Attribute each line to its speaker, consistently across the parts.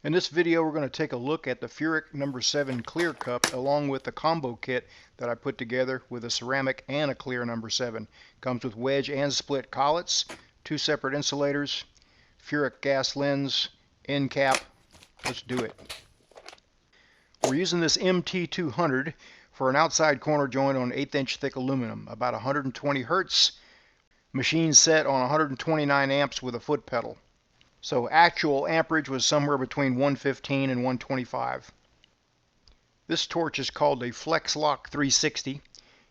Speaker 1: In this video we're going to take a look at the Furic number 7 clear cup along with the combo kit that I put together with a ceramic and a clear number 7. Comes with wedge and split collets, 2 separate insulators, Furic gas lens, end cap. Let's do it. We're using this MT200 for an outside corner joint on 1/8 inch thick aluminum, about 120 Hertz, machine set on 129 amps with a foot pedal. So actual amperage was somewhere between 115 and 125. This torch is called a Flex Lock 360.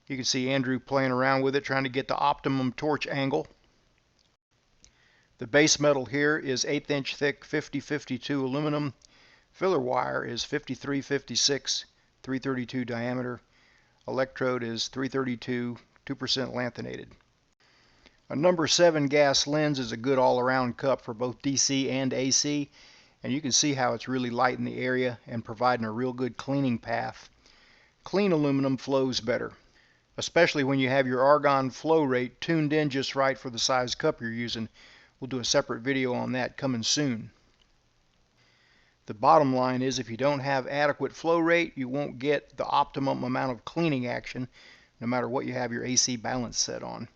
Speaker 1: You can see Andrew playing around with it, trying to get the optimum torch angle. The base metal here is 1/8 inch thick 5052 aluminum. Filler wire is 5356, 332 diameter. Electrode is 332, 2% lanthanated. A number 7 gas lens is a good all-around cup for both DC and AC, and you can see how it's really light in the area and providing a real good cleaning path. Clean aluminum flows better, especially when you have your Argon Flow Rate tuned in just right for the size cup you're using. We'll do a separate video on that coming soon. The bottom line is if you don't have adequate flow rate, you won't get the optimum amount of cleaning action no matter what you have your AC balance set on.